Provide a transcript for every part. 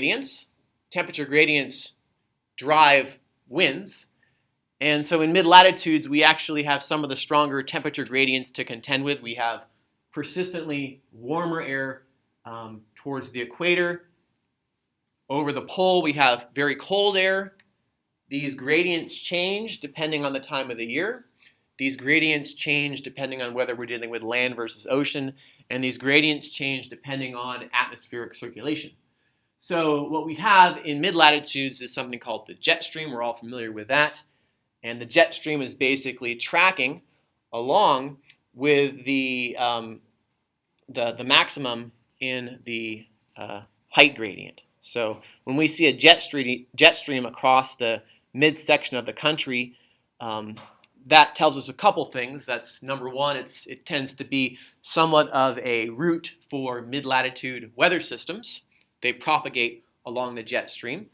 gradients. Temperature gradients drive winds. And so in mid-latitudes, we actually have some of the stronger temperature gradients to contend with. We have persistently warmer air towards the equator. Over the pole, we have very cold air. These gradients change depending on the time of the year. These gradients change depending on whether we're dealing with land versus ocean. And these gradients change depending on atmospheric circulation. So what we have in mid-latitudes is something called the jet stream. We're all familiar with that. And the jet stream is basically tracking along with the maximum in the height gradient. So when we see a jet stream across the midsection of the country, that tells us a couple things. That's number one, it tends to be somewhat of a route for mid-latitude weather systems. They propagate along the jet stream.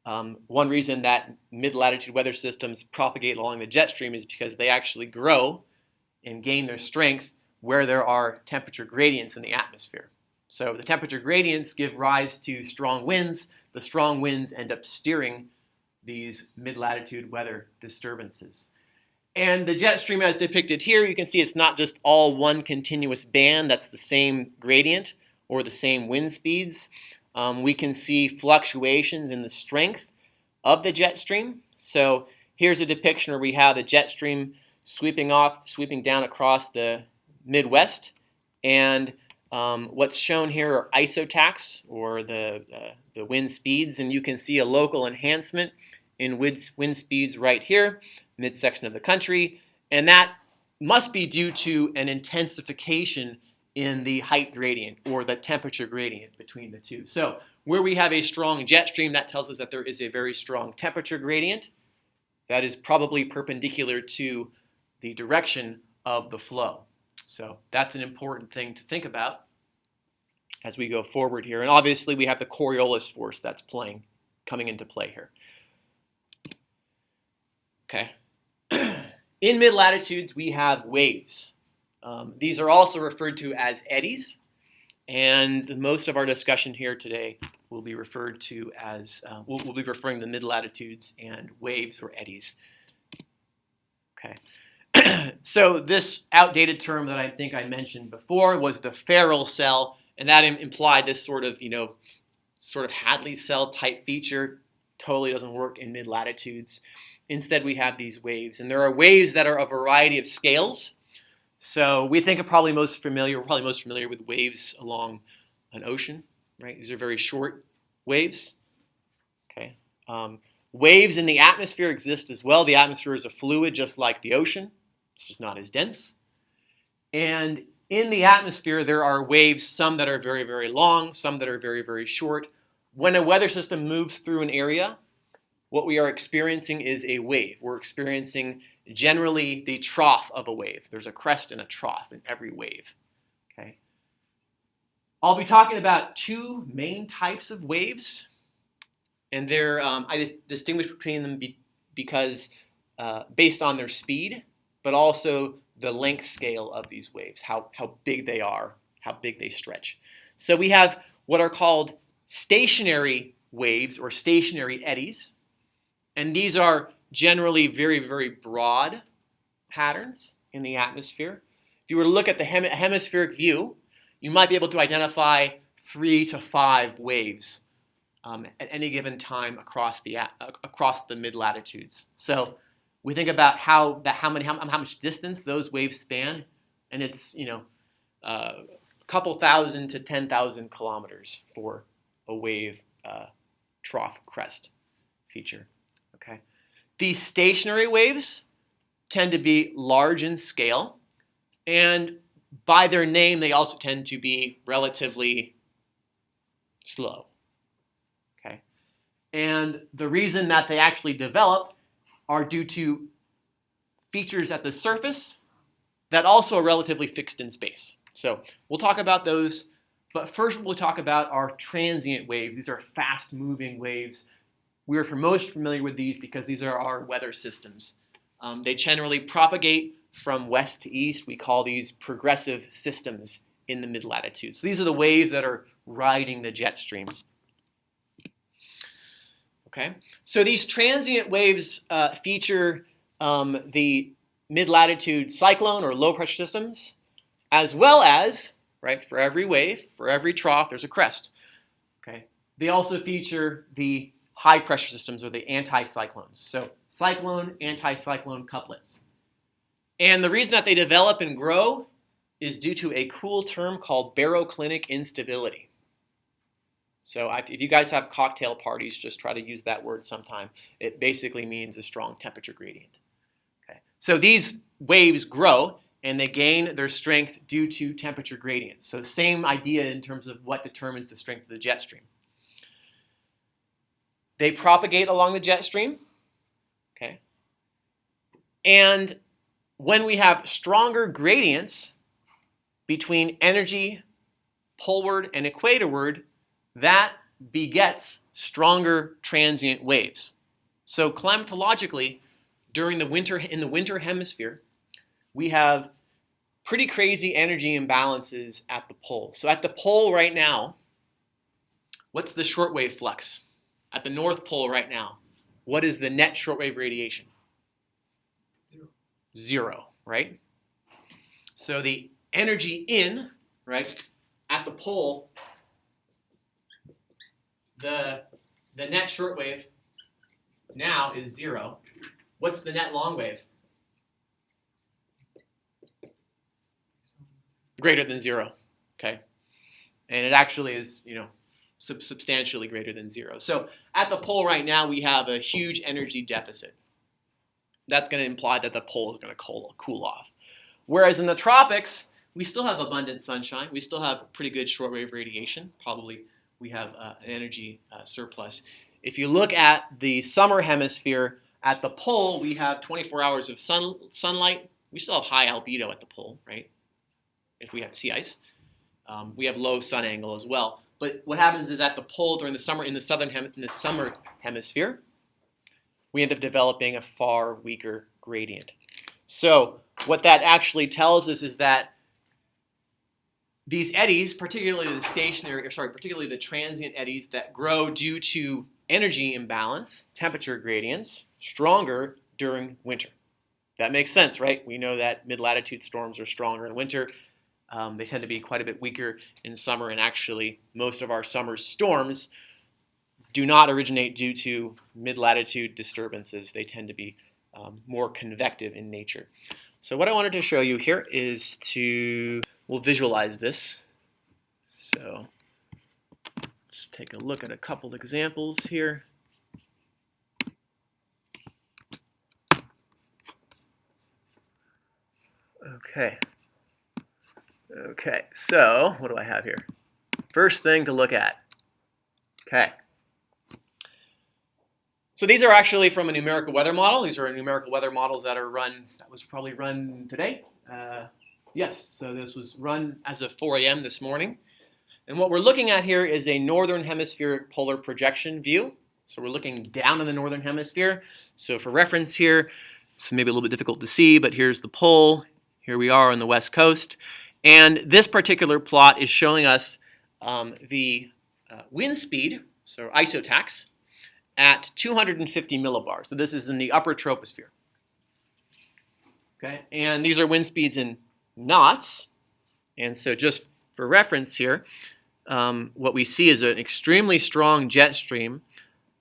One reason that mid-latitude weather systems propagate along the jet stream is because they actually grow and gain their strength where there are temperature gradients in the atmosphere. So the temperature gradients give rise to strong winds. The strong winds end up steering these mid-latitude weather disturbances. And the jet stream as depicted here, you can see it's not just all one continuous band that's the same gradient or the same wind speeds. We can see fluctuations in the strength of the jet stream. So here's a depiction where we have the jet stream sweeping down across the Midwest. And what's shown here are isotachs, or the wind speeds. And you can see a local enhancement in wind speeds right here, midsection of the country. And that must be due to an intensification in the height gradient or the temperature gradient between the two. So where we have a strong jet stream, that tells us that there is a very strong temperature gradient that is probably perpendicular to the direction of the flow. So that's an important thing to think about as we go forward here. And obviously we have the Coriolis force that's coming into play here. Okay. In mid-latitudes, we have waves. These are also referred to as eddies, and most of our discussion here today will be referred to as, we'll be referring to mid-latitudes and waves or eddies. Okay. So this outdated term that I think I mentioned before was the Ferrel cell, and that implied this sort of Hadley cell type feature. Totally doesn't work in mid-latitudes. Instead, we have these waves, and there are waves that are a variety of scales. So we think we're probably most familiar with waves along an ocean, right? These are very short waves. Okay. Waves in the atmosphere exist as well. The atmosphere is a fluid just like the ocean. It's just not as dense. And in the atmosphere, there are waves, some that are very, very long, some that are very, very short. When a weather system moves through an area, what we are experiencing is a wave. We're experiencing generally the trough of a wave. There's a crest and a trough in every wave. Okay. I'll be talking about two main types of waves, and I distinguish between them because based on their speed, but also the length scale of these waves, how big they are, how big they stretch. So we have what are called stationary waves or stationary eddies. And these are generally very, very broad patterns in the atmosphere. If you were to look at the hemispheric view, you might be able to identify 3 to 5 waves at any given time across the mid-latitudes. So we think about how much distance those waves span, and it's a couple thousand to 10,000 kilometers for a wave trough crest feature. Okay. These stationary waves tend to be large in scale, and by their name, they also tend to be relatively slow. Okay. And the reason that they actually develop are due to features at the surface that also are relatively fixed in space. So we'll talk about those, but first we'll talk about our transient waves. These are fast-moving waves. We are most familiar with these because these are our weather systems. They generally propagate from west to east. We call these progressive systems in the mid-latitudes. So these are the waves that are riding the jet stream. Okay, so these transient waves feature the mid-latitude cyclone or low-pressure systems, as well as, right, for every wave, for every trough, there's a crest. Okay, they also feature the high-pressure systems or the anticyclones. So cyclone, anticyclone couplets. And the reason that they develop and grow is due to a cool term called baroclinic instability. So if you guys have cocktail parties, just try to use that word sometime. It basically means a strong temperature gradient. Okay. So these waves grow and they gain their strength due to temperature gradients. So same idea in terms of what determines the strength of the jet stream. They propagate along the jet stream. Okay. And when we have stronger gradients between energy poleward and equatorward, that begets stronger transient waves. So climatologically, during the winter, in the winter hemisphere, we have pretty crazy energy imbalances at the pole. So at the pole right now, what's the shortwave flux? At the North Pole right now, what is the net shortwave radiation? Zero, right? So the energy in, right, at the pole, the net shortwave now is 0. What's the net long wave? Greater than 0, okay? And it actually is, substantially greater than 0. So at the pole right now, we have a huge energy deficit. That's going to imply that the pole is going to cool off. Whereas in the tropics, we still have abundant sunshine. We still have pretty good shortwave radiation. Probably we have an energy surplus. If you look at the summer hemisphere, at the pole, we have 24 hours of sunlight. We still have high albedo at the pole, right? If we have sea ice. We have low sun angle as well. But what happens is at the pole during the summer, in the summer hemisphere, we end up developing a far weaker gradient. So what that actually tells us is that these eddies, particularly the transient eddies that grow due to energy imbalance, temperature gradients, stronger during winter. That makes sense, right? We know that mid-latitude storms are stronger in winter. They tend to be quite a bit weaker in summer, and actually most of our summer storms do not originate due to mid-latitude disturbances. They tend to be more convective in nature. So what I wanted to show you here is we'll visualize this. So let's take a look at a couple examples here. Okay, so what do I have here? First thing to look at. Okay. So these are actually from a numerical weather model. These are numerical weather models that was probably run today. Yes, so this was run as of 4 a.m. this morning. And what we're looking at here is a northern hemispheric polar projection view. So we're looking down in the northern hemisphere. So for reference here, it's maybe a little bit difficult to see, but here's the pole. Here we are on the west coast. And this particular plot is showing us the wind speed, so isotax, at 250 millibars. So this is in the upper troposphere. Okay, and these are wind speeds in knots. And so just for reference here, what we see is an extremely strong jet stream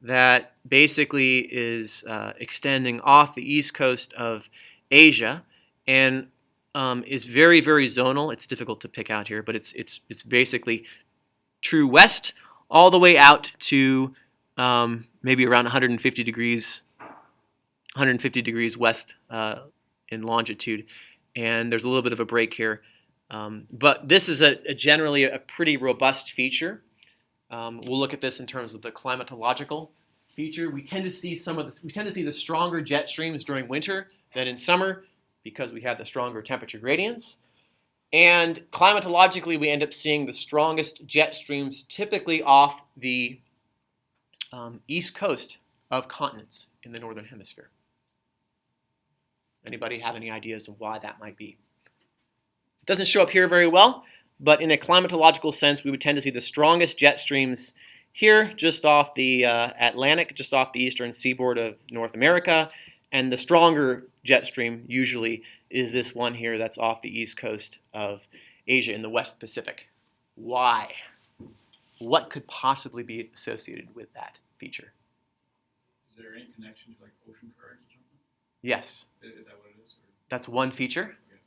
that basically is extending off the east coast of Asia and is very, very zonal. It's difficult to pick out here, but it's basically true west all the way out to maybe around 150 degrees west in longitude, and there's a little bit of a break here. But this is generally a pretty robust feature. We'll look at this in terms of the climatological feature. We tend to see the stronger jet streams during winter than in summer because we have the stronger temperature gradients. And climatologically, we end up seeing the strongest jet streams typically off the east coast of continents in the northern hemisphere. Anybody have any ideas of why that might be? It doesn't show up here very well, but in a climatological sense, we would tend to see the strongest jet streams here, just off the Atlantic, just off the eastern seaboard of North America. And the stronger jet stream usually is this one here that's off the east coast of Asia in the West Pacific. Why? What could possibly be associated with that feature? Is there any connection to like ocean currents or something? Yes. Is that what it is? Or? That's one feature. Okay.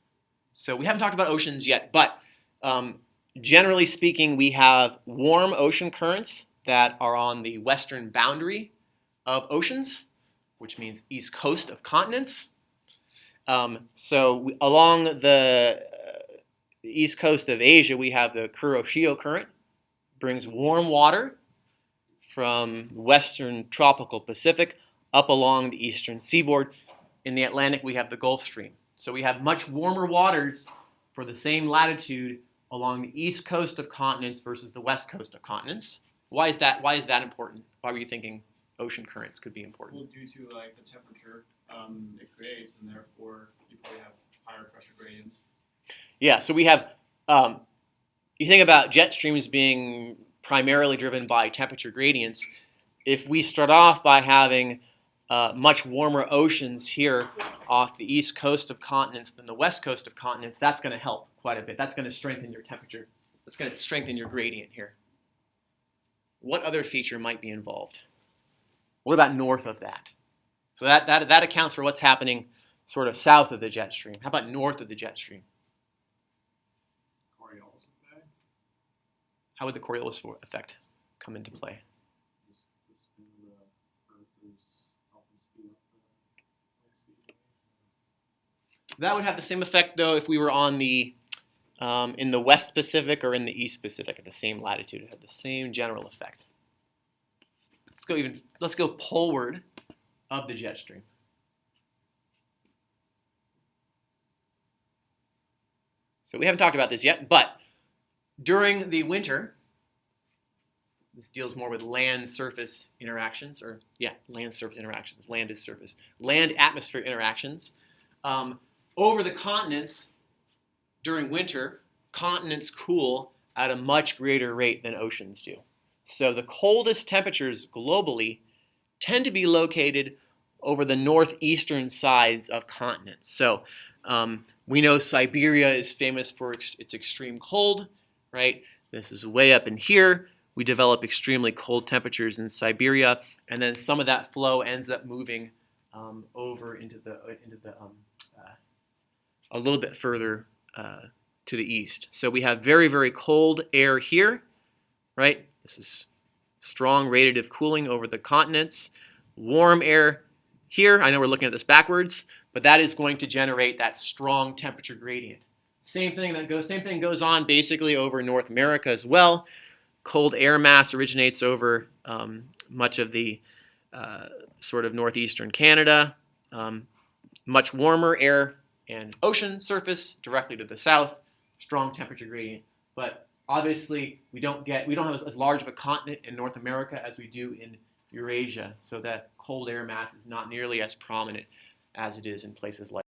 So we haven't talked about oceans yet, but generally speaking, we have warm ocean currents that are on the western boundary of oceans, which means east coast of continents. Along the east coast of Asia, we have the Kuroshio current, brings warm water from western tropical Pacific up along the eastern seaboard. In the Atlantic, we have the Gulf Stream. So we have much warmer waters for the same latitude along the east coast of continents versus the west coast of continents. Why is that? Why is that important? Why were you thinking ocean currents could be important? Well, due to like the temperature it creates, and therefore you probably have higher pressure gradients. Yeah. So we have. You think about jet streams being primarily driven by temperature gradients. If we start off by having much warmer oceans here off the east coast of continents than the west coast of continents, that's going to help quite a bit. That's going to strengthen your temperature. That's going to strengthen your gradient here. What other feature might be involved? What about north of that? So that accounts for what's happening sort of south of the jet stream. How about north of the jet stream? Coriolis effect. How would the Coriolis effect come into play? The spin of the Earth is helping speed up the speed. That would have the same effect, though, if we were on the in the West Pacific or in the East Pacific at the same latitude. It had the same general effect. Let's go poleward of the jet stream. So we haven't talked about this yet, but during the winter, this deals more with land-surface interactions, land-surface interactions. Land is surface. Land-atmosphere interactions. Over the continents, during winter, continents cool at a much greater rate than oceans do. So the coldest temperatures globally tend to be located over the northeastern sides of continents. So we know Siberia is famous for its extreme cold, right? This is way up in here. We develop extremely cold temperatures in Siberia, and then some of that flow ends up moving over into a little bit further to the east. So we have very, very cold air here, right? This is strong radiative cooling over the continents. Warm air here. I know we're looking at this backwards, but that is going to generate that strong temperature gradient. Same thing goes on basically over North America as well. Cold air mass originates over much of the sort of northeastern Canada. Much warmer air and ocean surface directly to the south. Strong temperature gradient, but obviously we don't have as large of a continent in North America as we do in Eurasia, so that cold air mass is not nearly as prominent as it is in places like